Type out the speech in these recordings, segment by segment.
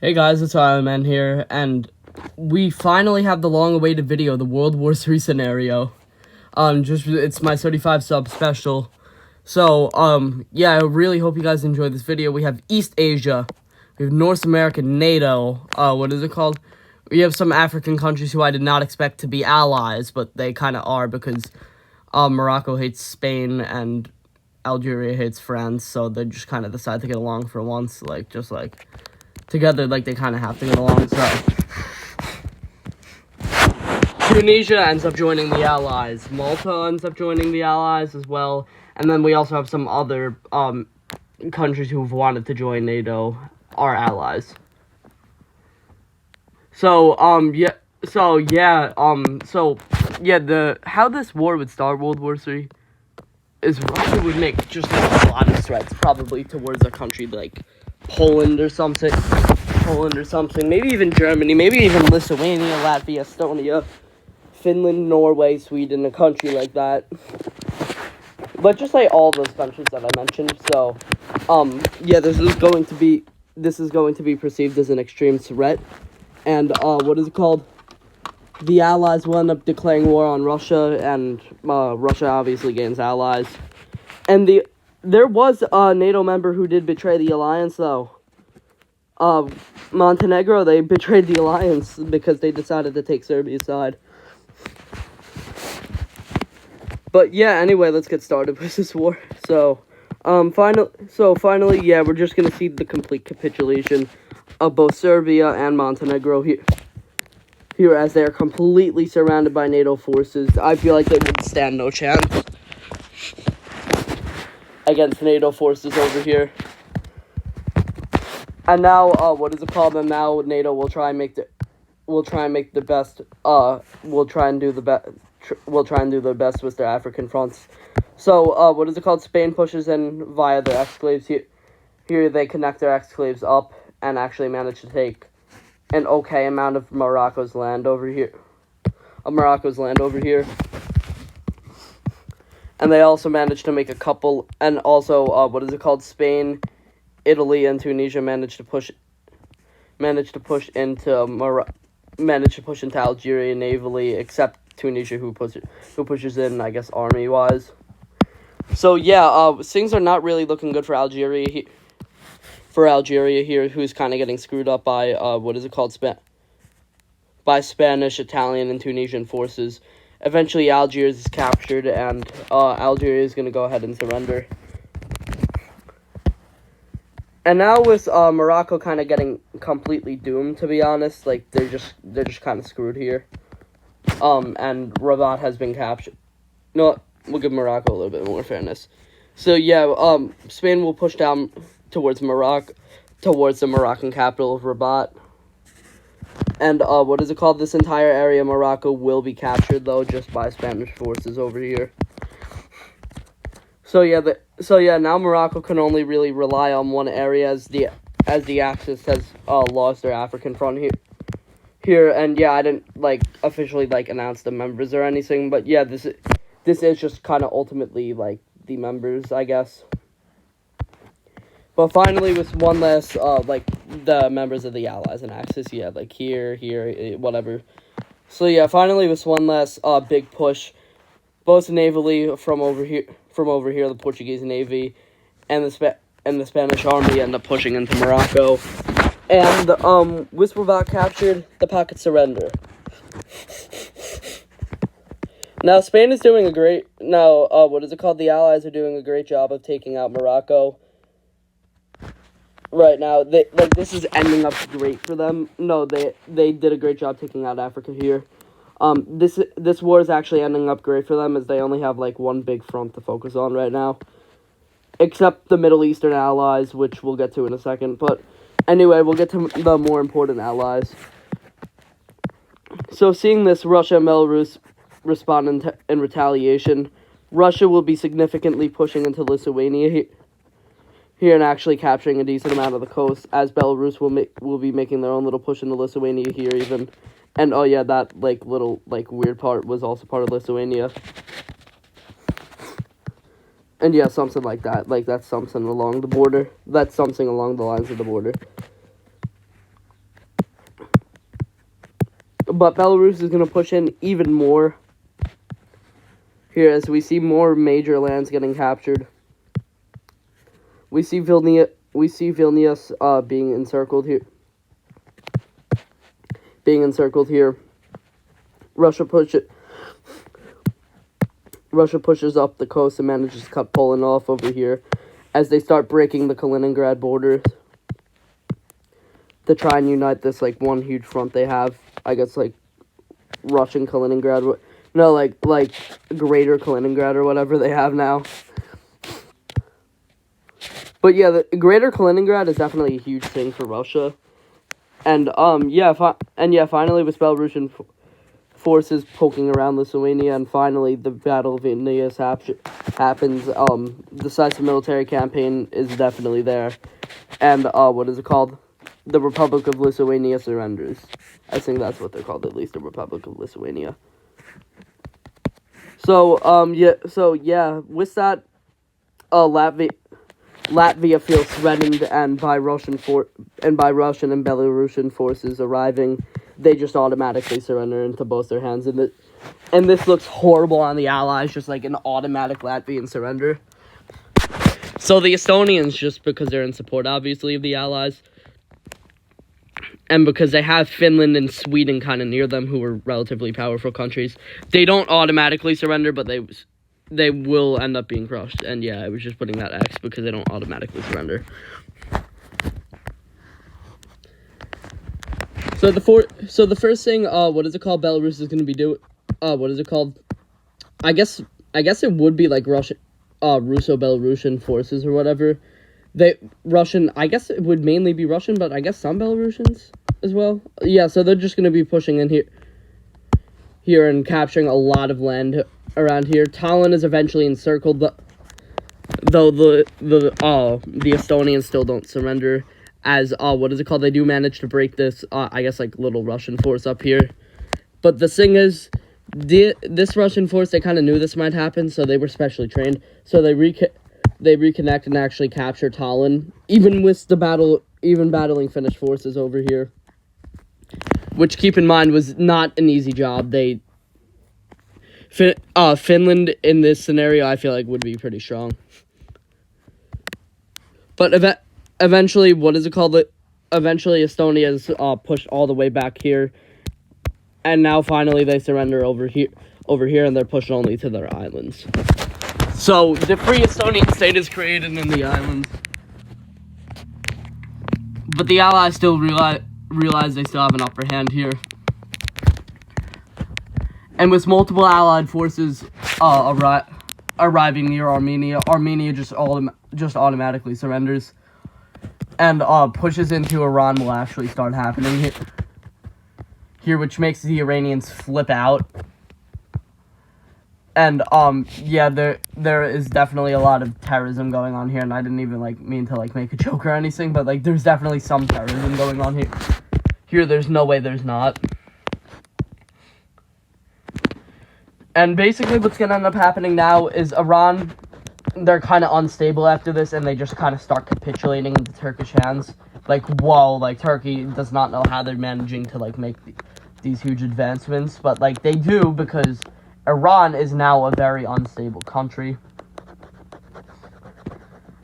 Hey guys, it's Iron Man here, and we finally have the long-awaited video, the World War III scenario. It's my 35 sub special. So, yeah, I really hope you guys enjoy this video. We have East Asia, we have North America, NATO, what is it called? We have some African countries who I did not expect to be allies, but they kind of are because, Morocco hates Spain and Algeria hates France, so they just kind of decide to get along for once, together, they kind of have to get along, so. Tunisia ends up joining the Allies. Malta ends up joining the Allies as well. And then we also have some other, countries who've wanted to join NATO, our allies. How this war would start, World War III, is Russia would make a lot of threats, probably towards a country like Poland or something, maybe even Germany, maybe even Lithuania, Latvia, Estonia, Finland, Norway, Sweden, a country like that. But just like all those countries that I mentioned, so, this is going to be perceived as an extreme threat, and, the Allies will end up declaring war on Russia, and, Russia obviously gains allies, and there was a NATO member who did betray the alliance, though. Montenegro, they betrayed the alliance because they decided to take Serbia's side. But yeah, anyway, let's get started with this war. Finally, yeah, we're just gonna see the complete capitulation of both Serbia and Montenegro here as they're completely surrounded by NATO forces. I feel like they would stand no chance against NATO forces over here. And now, And now NATO will try and do their best with their African fronts. So, Spain pushes in via their exclaves here. Here they connect their exclaves up and actually manage to take an okay amount of Morocco's land over here. And they also managed to make a couple, and also, Spain, Italy, and Tunisia managed to push into Algeria navally, except Tunisia, who pushes in, I guess, army-wise. So, yeah, things are not really looking good for Algeria here, who's kind of getting screwed up by, by Spanish, Italian, and Tunisian forces. Eventually, Algiers is captured, and, Algeria is going to go ahead and surrender. And now with, Morocco kind of getting completely doomed, to be honest, they're just kind of screwed here. And Rabat has been captured. No, we'll give Morocco a little bit more fairness. So, yeah, Spain will push down towards the Moroccan capital of Rabat. And, this entire area of Morocco will be captured, though, just by Spanish forces over here. So, now Morocco can only really rely on one area as the Axis has, lost their African front here, and yeah, I didn't, officially, announce the members or anything, but yeah, this is just kind of ultimately, the members, I guess. But finally, with one last, the members of the Allies and Axis, yeah, here, whatever. So yeah, finally, with one last, big push, both navally from over here, the Portuguese Navy and the Spanish Army end up pushing into Morocco. And, with Rabat captured, the pockets surrender. Now, Spain is doing the Allies are doing a great job of taking out Morocco. Right now, this is ending up great for them. No, they did a great job taking out Africa here. This war is actually ending up great for them as they only have, one big front to focus on right now. Except the Middle Eastern allies, which we'll get to in a second, but anyway, we'll get to the more important allies. So, seeing this, Russia and Belarus respond in retaliation. Russia will be significantly pushing into Lithuania here and actually capturing a decent amount of the coast, as Belarus will be making their own little push into Lithuania here even. And, oh yeah, that, little, weird part was also part of Lithuania. And yeah, something like that. That's something along the border. That's something along the lines of the border. but Belarus is going to push in even more here as we see more major lands getting captured. We see Vilnius being encircled here. Russia pushes up the coast and manages to cut Poland off over here as they start breaking the Kaliningrad borders to try and unite this, like, one huge front they have. I guess, like, Russian Kaliningrad. No, like Greater Kaliningrad or whatever they have now. But yeah, the Greater Kaliningrad is definitely a huge thing for Russia. And, finally with Belarusian forces poking around Lithuania, and finally the Battle of Vilnius happens. The decisive military campaign is definitely there. And, the Republic of Lithuania surrenders. I think that's what they're called, at least, the Republic of Lithuania. So, with that, Latvia feels threatened, and by Russian and Belarusian forces arriving, they just automatically surrender into both their hands, and this looks horrible on the Allies, just like an automatic Latvian surrender. So the Estonians, just because they're in support, obviously, of the Allies, and because they have Finland and Sweden kind of near them, who are relatively powerful countries, they don't automatically surrender, but they will end up being crushed. And yeah, I was just putting that X because they don't automatically surrender. So the first thing, Belarus is going to be doing, I guess it would be like Russo-Belarusian forces or whatever. I guess it would mainly be Russian, but I guess some Belarusians as well. Yeah, so they're just going to be pushing in here and capturing a lot of land around here. Tallinn is eventually encircled, though the Estonians still don't surrender, as, they do manage to break this, little Russian force up here. But the thing is, this Russian force, they kind of knew this might happen, so they were specially trained, so they reconnect and actually capture Tallinn, even battling Finnish forces over here. Which, keep in mind, was not an easy job. Finland, in this scenario, I feel like would be pretty strong. But eventually, Eventually, Estonia's pushed all the way back here. And now, finally, they surrender over here, and they're pushed only to their islands. So, the free Estonian state is created in the islands. But the Allies still realize they still have an upper hand here. And with multiple Allied forces arriving near Armenia, Armenia just automatically surrenders. And pushes into Iran will actually start happening here, which makes the Iranians flip out. And, there is definitely a lot of terrorism going on here, and I didn't even, mean to, make a joke or anything, but, there's definitely some terrorism going on here. Here, there's no way there's not. And basically what's gonna end up happening now is Iran, they're kind of unstable after this, and they just kind of start capitulating into Turkish hands. Turkey does not know how they're managing to, make these huge advancements, but, they do, because Iran is now a very unstable country.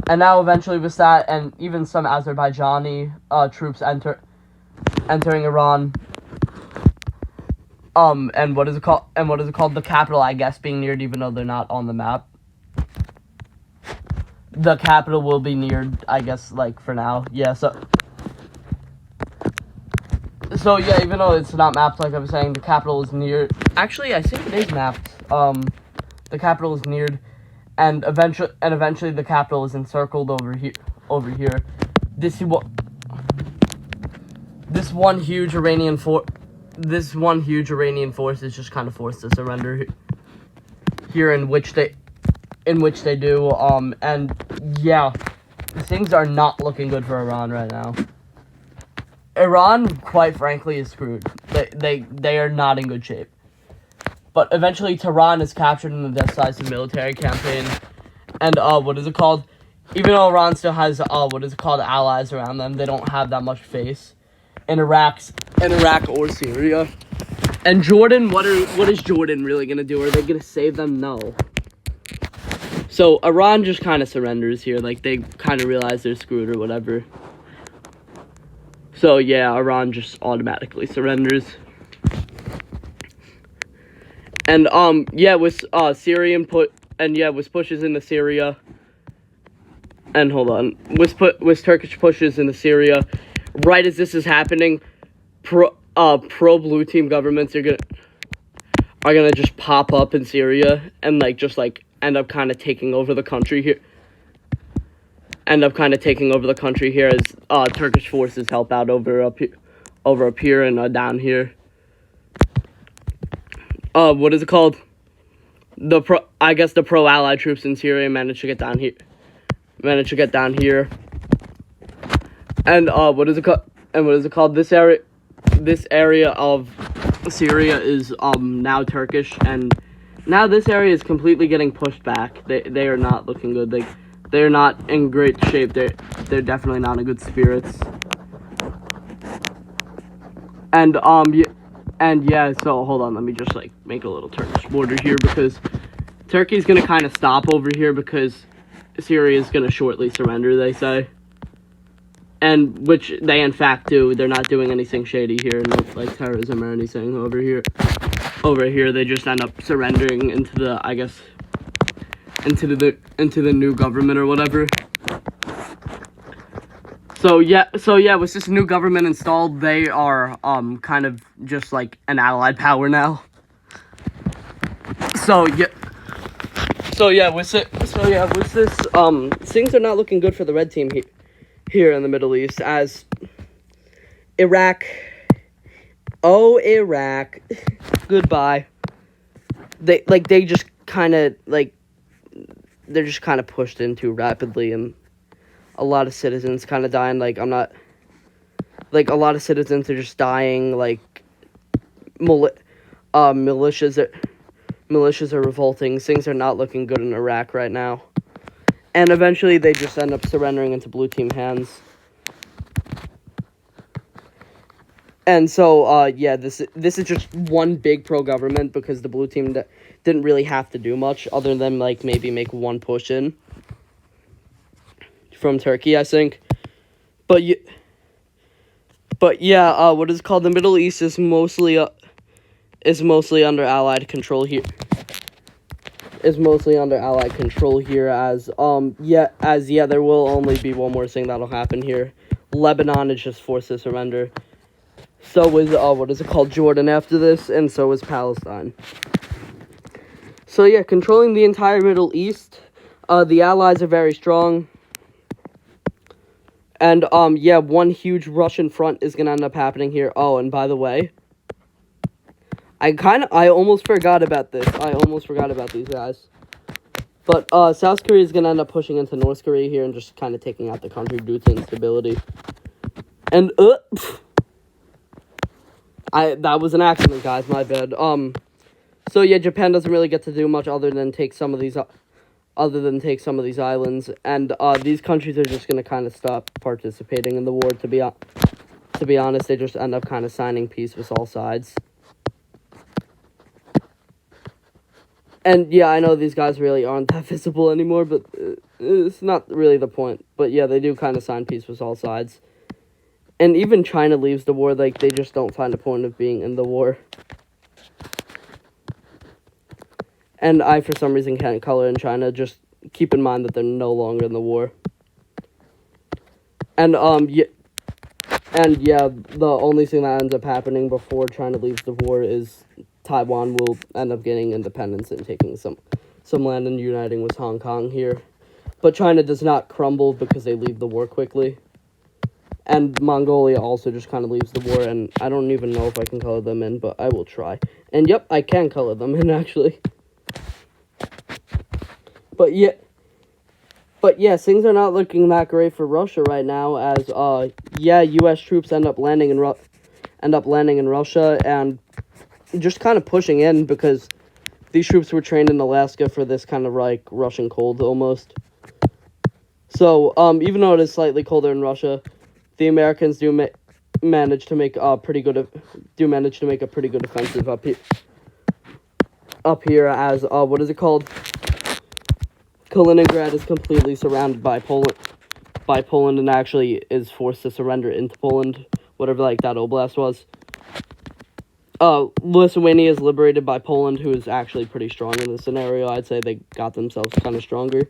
And now eventually with that, and even some Azerbaijani troops entering Iran, and what is it called? The capital, I guess, being neared, even though they're not on the map. The capital will be neared, I guess, for now. Yeah, so yeah, even though it's not mapped, like I was saying, the capital is near. Actually, I think it is mapped. The capital is neared, and eventually the capital is encircled over here. This one huge Iranian force is just kind of forced to surrender here, in which they do. And yeah, things are not looking good for Iran right now. Iran, quite frankly, is screwed. They are not in good shape. But eventually, Tehran is captured in the decisive military campaign. And, even though Iran still has, allies around them, they don't have that much face in Iraq or Syria. And Jordan, what is Jordan really gonna do? Are they gonna save them? No. So Iran just kind of surrenders here, like they kind of realize they're screwed or whatever. So yeah, Iran just automatically surrenders. And yeah, with Syrian with pushes into Syria. And hold on, with Turkish pushes into Syria, right as this is happening, pro blue team governments are gonna just pop up in Syria and just end up kind of taking over the country here. As Turkish forces help out over up here and down here. What is it called? The pro-Allied troops in Syria managed to get down here. And what is it called? This area of Syria is now Turkish, and now this area is completely getting pushed back. They are not looking good. They're not in great shape. They're definitely not in good spirits. And yeah, so hold on, let me just make a little Turkish border here, because Turkey's gonna kind of stop over here because Syria is gonna shortly surrender, they say. And which they in fact do. They're not doing anything shady here, no terrorism or anything over here. Over here, they just end up surrendering into the into the new government or whatever. So yeah, with this new government installed, they are kind of just like an allied power now. So yeah, with this things are not looking good for the red team here in the Middle East, as Iraq, goodbye. They just kind of they're just kind of pushed in too rapidly, and a lot of citizens kind of dying. A lot of citizens are just dying. Militias are revolting. Things are not looking good in Iraq right now. And eventually they just end up surrendering into blue team hands. And so, yeah, this is just one big pro-government, because the blue team didn't really have to do much other than, maybe make one push in from Turkey, I think. But yeah, what is called the Middle East is mostly under Allied control here. As there will only be one more thing that'll happen here. Lebanon is just forced to surrender. So is Jordan after this, and so is Palestine. So yeah, controlling the entire Middle East, the Allies are very strong. And yeah, one huge Russian front is gonna end up happening here. Oh, and by the way, I almost forgot about this. I almost forgot about these guys. But South Korea is gonna end up pushing into North Korea here and just kind of taking out the country due to instability. And that was an accident, guys. My bad. So yeah, Japan doesn't really get to do much other than take some of these islands, and these countries are just gonna kind of stop participating in the war. To be honest, they just end up kind of signing peace with all sides. And yeah, I know these guys really aren't that visible anymore, but it's not really the point. But yeah, they do kind of sign peace with all sides. And even China leaves the war, they just don't find a point of being in the war. And I, for some reason, can't color in China. Just keep in mind that they're no longer in the war. And the only thing that ends up happening before China leaves the war is Taiwan will end up getting independence and taking some land and uniting with Hong Kong here. But China does not crumble because they leave the war quickly. And Mongolia also just kind of leaves the war, and I don't even know if I can color them in, but I will try. And yep, I can color them in, actually. But yeah, things are not looking that great for Russia right now, as U.S. troops end up landing in Russia and just kind of pushing in, because these troops were trained in Alaska for this kind of Russian cold almost. So even though it is slightly colder in Russia, the Americans do manage to make a pretty good offensive up here as what is it called? Kaliningrad is completely surrounded by Poland and actually is forced to surrender into Poland, whatever like that oblast was. Lithuania is liberated by Poland, who is actually pretty strong in this scenario. I'd say they got themselves kind of stronger.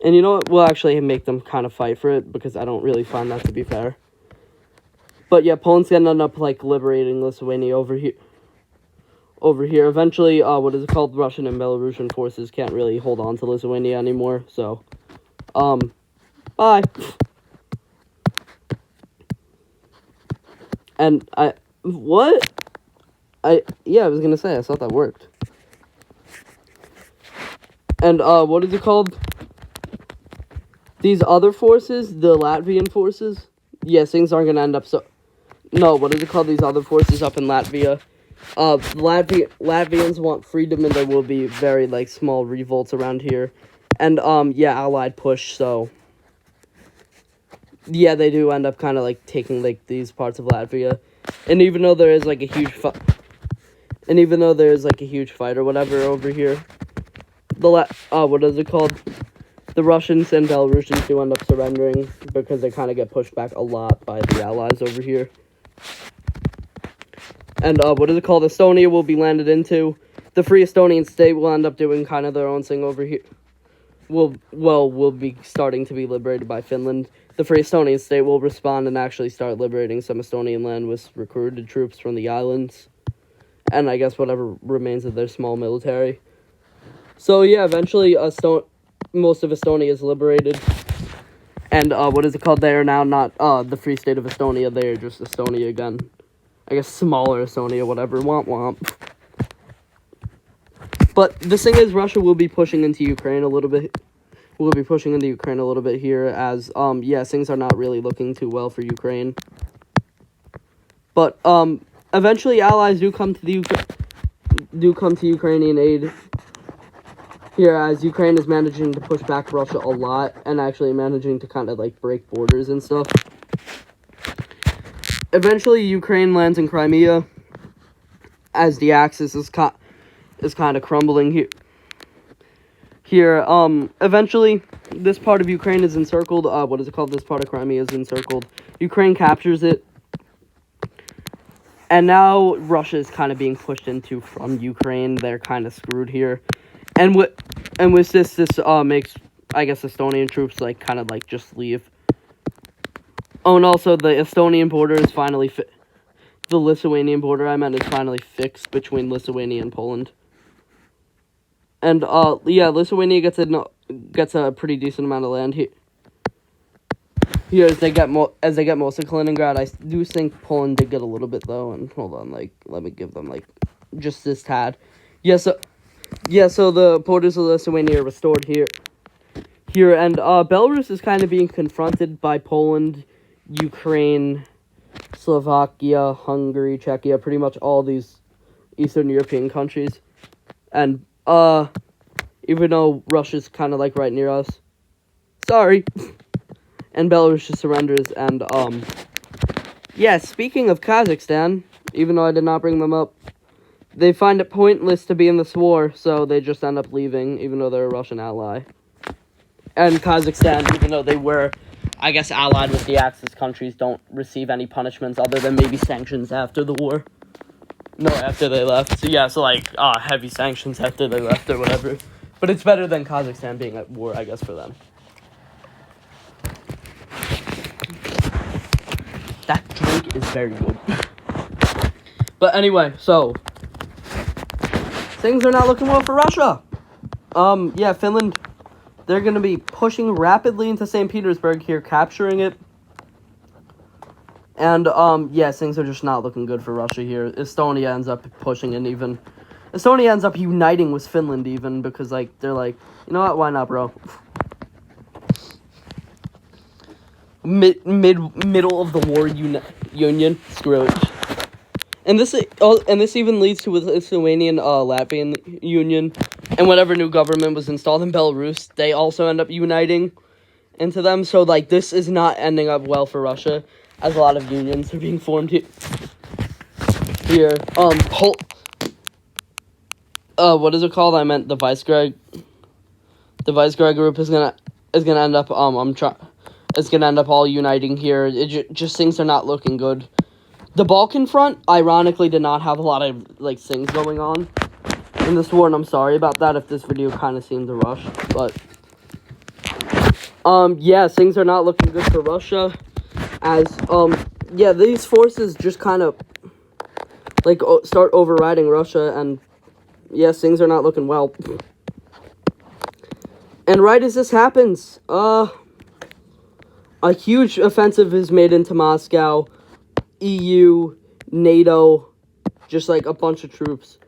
And you know what? We'll actually make them kind of fight for it, because I don't really find that to be fair. But yeah, Poland's gonna end up, like, liberating Lithuania over here. Eventually, what is it called? Russian and Belarusian forces can't really hold on to Lithuania anymore, so, bye. And what? Yeah, I was gonna say, I thought that worked. And, what is it called? These other forces, the Latvian forces, yes, things aren't gonna end up no, what is it called? These other forces up in Latvia. Latvians want freedom, and there will be very, like, small revolts around here. And, yeah, Allied push, so, yeah, they do end up kind of, like, taking, like, these parts of Latvia. And even though there is, like, a huge fight or whatever over here, what is it called? The Russians and Belarusians do end up surrendering, because they kind of get pushed back a lot by the Allies over here. And, what is it called? Estonia will be landed into. The Free Estonian State will end up doing kind of their own thing over here. Will be starting to be liberated by Finland. The Free Estonian State will respond and actually start liberating some Estonian land with recruited troops from the islands. And I guess whatever remains of their small military. So, yeah, eventually, most of Estonia is liberated. And, what is it called? They are now not, the Free State of Estonia. They are just Estonia again. I guess smaller Estonia, whatever. Womp womp. But the thing is, Russia will be pushing into Ukraine a little bit. Here as, yeah, things are not really looking too well for Ukraine. But, eventually allies do come to Ukrainian aid. Here, as Ukraine is managing to push back Russia a lot, and actually managing to kind of, like, break borders and stuff. Eventually, Ukraine lands in Crimea, as the Axis is kind of crumbling here. Eventually, this part of Ukraine is encircled. What is it called? This part of Crimea is encircled. Ukraine captures it. And now Russia is kind of being pushed into from Ukraine. They're kind of screwed here. And with this makes, I guess, Estonian troops, like, kind of, like, just leave. Oh, and also, the Estonian border is finally the Lithuanian border, is finally fixed between Lithuania and Poland. And, yeah, Lithuania gets a pretty decent amount of land here. Here, as they get most of Kaliningrad. I do think Poland did get a little bit, though, and hold on, like, let me give them, like, just this tad. So the borders of Lithuania are restored here, and, Belarus is kind of being confronted by Poland, Ukraine, Slovakia, Hungary, Czechia, pretty much all these Eastern European countries. And, even though Russia's kind of, like, right near us, sorry, and Belarus just surrenders, and, yeah, speaking of Kazakhstan, even though I did not bring them up, they find it pointless to be in this war, so they just end up leaving, even though they're a Russian ally. And Kazakhstan, even though they were, I guess, allied with the Axis countries, don't receive any punishments other than maybe sanctions after the war. No, after they left. So, yeah, so, like, heavy sanctions after they left or whatever. But it's better than Kazakhstan being at war, I guess, for them. That drink is very good. But anyway, so, things are not looking well for Russia. Yeah, Finland, they're going to be pushing rapidly into St. Petersburg here, capturing it. And, yeah, things are just not looking good for Russia here. Estonia ends up pushing in even. Estonia ends up uniting with Finland even, because, like, they're like, you know what, why not, bro? Middle of the war union, screw it. And this even leads to a Lithuanian-Latvian union, and whatever new government was installed in Belarus, they also end up uniting into them. So, like, this is not ending up well for Russia, as a lot of unions are being formed here. What is it called? I meant the Vicegrad. The Vicegrad group is gonna end up it's gonna end up all uniting here. Just things are not looking good. The Balkan front, ironically, did not have a lot of like things going on in this war, and I'm sorry about that if this video kind of seemed rushed, but yeah, things are not looking good for Russia, as yeah, these forces just kind of like start overriding Russia, and yes, things are not looking well. And right as this happens, a huge offensive is made into Moscow. EU, NATO, just like a bunch of troops.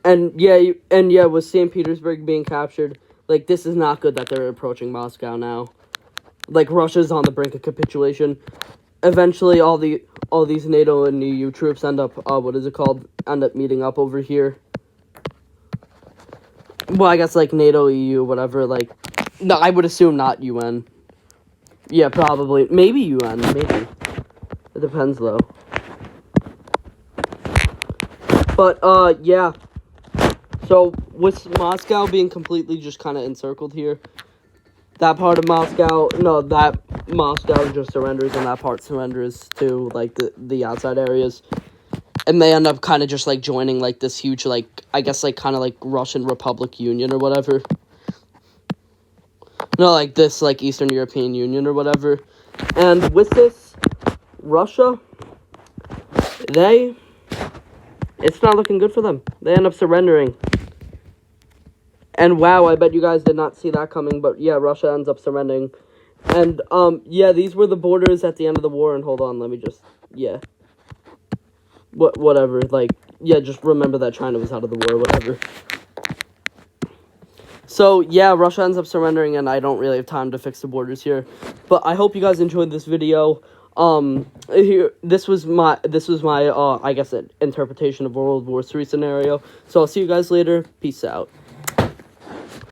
And yeah, with St. Petersburg being captured, like, this is not good that they're approaching Moscow now. Like, Russia's on the brink of capitulation. Eventually, all these NATO and EU troops end up, end up meeting up over here. Well, I guess, like, NATO, EU, whatever, like, no, I would assume not UN. Yeah, probably. Maybe UN, maybe. It depends, though. But, yeah. So, with Moscow being completely just kind of encircled here, that Moscow just surrenders, and that part surrenders to, like, the outside areas. And they end up kind of just, like, joining, like, this huge, like, I guess, like, kind of, like, Russian Republic Union or whatever. No, like, this, like, Eastern European Union or whatever. And with this, Russia, it's not looking good for them. They end up surrendering. And wow, I bet you guys did not see that coming, but yeah, Russia ends up surrendering. And, yeah, these were the borders at the end of the war, and hold on, let me just, yeah. Whatever, like, yeah, just remember that China was out of the war, whatever. So, yeah, Russia ends up surrendering, and I don't really have time to fix the borders here. But I hope you guys enjoyed this video. This was my, I guess, interpretation of World War III scenario. So I'll see you guys later. Peace out.